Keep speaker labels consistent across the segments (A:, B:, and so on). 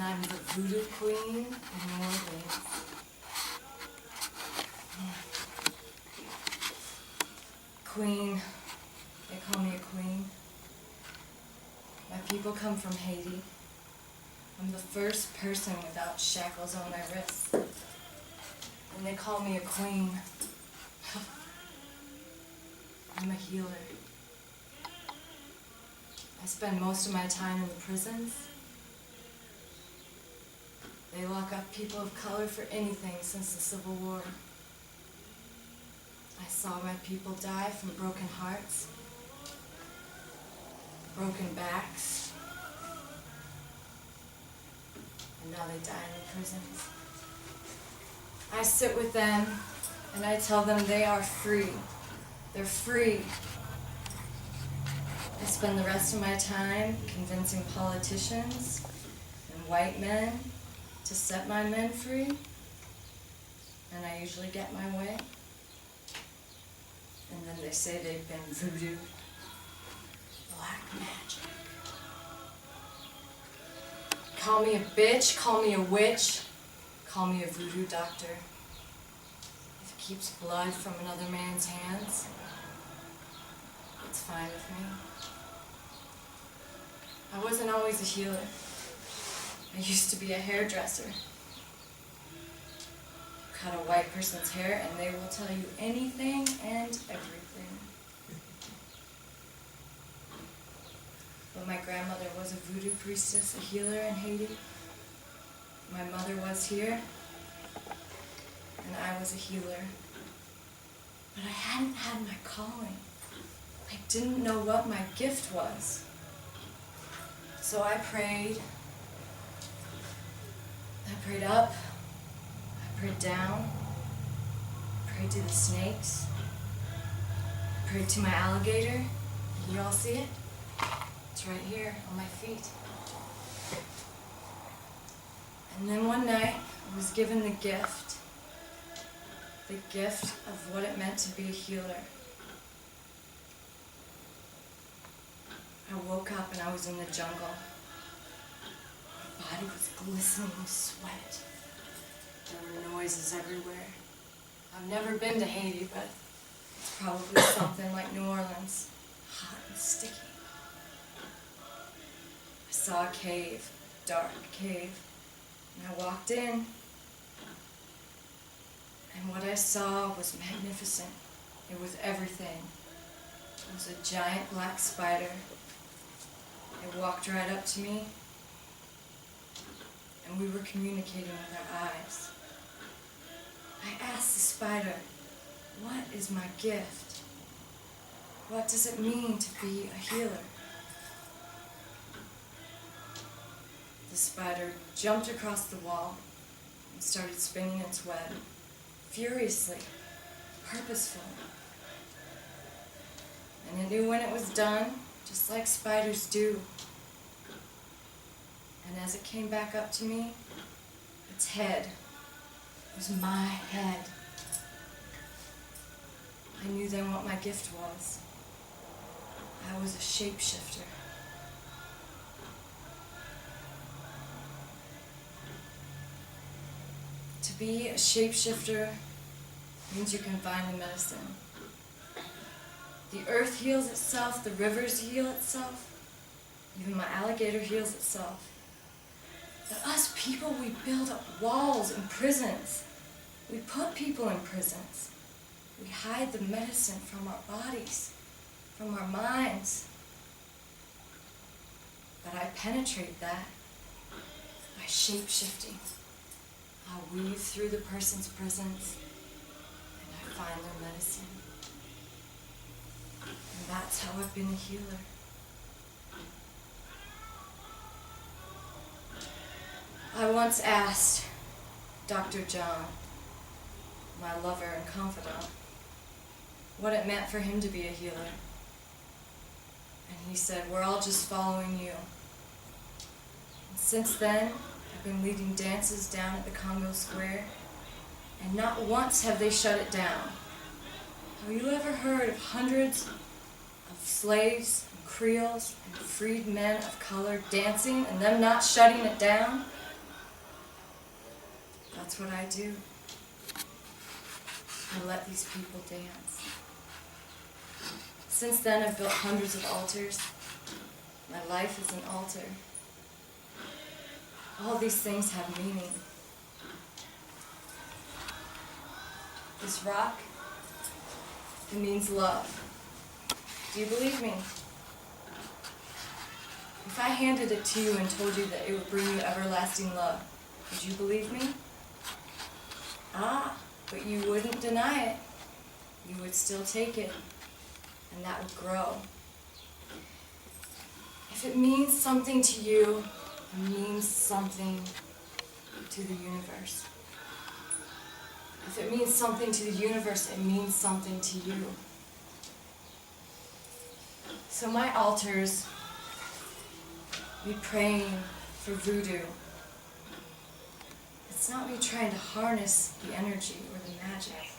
A: I'm the voodoo queen in New Orleans. Queen. They call me a queen. My people come from Haiti. I'm the first person without shackles on my wrists. And they call me a queen. I'm a healer. I spend most of my time in the prisons. They lock up people of color for anything since the Civil War. I saw my people die from broken hearts, broken backs, and now they die in the prisons. I sit with them and I tell them they are free. They're free. I spend the rest of my time convincing politicians and white men to set my men free, and I usually get my way. And then they say they've been voodooed. Black magic. Call me a bitch, call me a witch, call me a voodoo doctor. If it keeps blood from another man's hands, it's fine with me. I wasn't always a healer. I used to be a hairdresser. Cut a white person's hair and they will tell you anything and everything. But my grandmother was a voodoo priestess, a healer in Haiti. My mother was here, and I was a healer. But I hadn't had my calling. I didn't know what my gift was. So I prayed. I prayed up. I prayed down. I prayed to the snakes. I prayed to my alligator. Can you all see it? It's right here on my feet. And then one night, I was given the gift of what it meant to be a healer. I woke up and I was in the jungle. My body was glistening with sweat. There were noises everywhere. I've never been to Haiti, but it's probably something like New Orleans, hot and sticky. I saw a cave, a dark cave, and I walked in. And what I saw was magnificent. It was everything. It was a giant black spider. It walked right up to me, and we were communicating with our eyes. I asked the spider, what is my gift? What does it mean to be a healer? The spider jumped across the wall and started spinning its web, furiously, purposefully. And it knew when it was done, just like spiders do. And as it came back up to me, its head was my head. I knew then what my gift was. I was a shapeshifter. To be a shapeshifter means you can find the medicine. The earth heals itself, the rivers heal itself, even my alligator heals itself. But us people, we build up walls and prisons. We put people in prisons. We hide the medicine from our bodies, from our minds. But I penetrate that by shape-shifting. I weave through the person's prisons and I find their medicine. And that's how I've been a healer. I once asked Dr. John, my lover and confidant, what it meant for him to be a healer. And he said, we're all just following you. And since then, I've been leading dances down at the Congo Square, and not once have they shut it down. Have you ever heard of hundreds of slaves and Creoles and freed men of color dancing and them not shutting it down? That's what I do. I let these people dance. Since then, I've built hundreds of altars. My life is an altar. All these things have meaning. This rock, it means love. Do you believe me? If I handed it to you and told you that it would bring you everlasting love, would you believe me? Ah, but you wouldn't deny it. You would still take it, and that would grow. If it means something to you, it means something to the universe. If it means something to the universe, it means something to you. So my altars, me praying for voodoo. It's not me trying to harness the energy or the magic.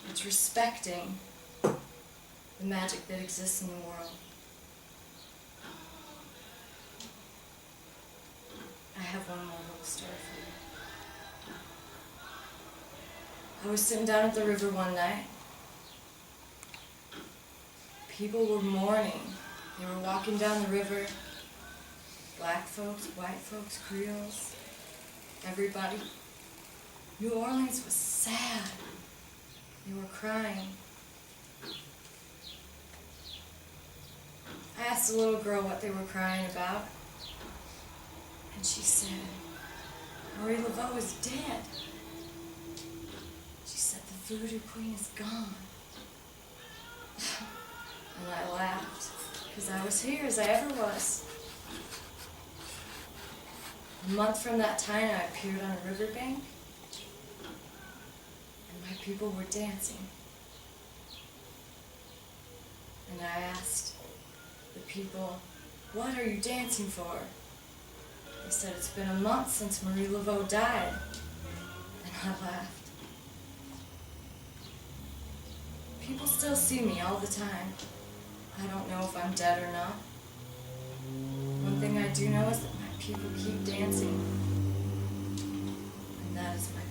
A: It's respecting the magic that exists in the world. I have one more little story for you. I was sitting down at the river one night. People were mourning. They were walking down the river. Black folks, white folks, Creoles, everybody. New Orleans was sad. They were crying. I asked the little girl what they were crying about, and she said, Marie Laveau is dead. She said, the voodoo queen is gone. And I laughed, because I was here as I ever was. A month from that time, I appeared on a riverbank, and my people were dancing. And I asked the people, what are you dancing for? They said, it's been a month since Marie Laveau died. And I laughed. People still see me all the time. I don't know if I'm dead or not. One thing I do know is that my people keep dancing. And that is my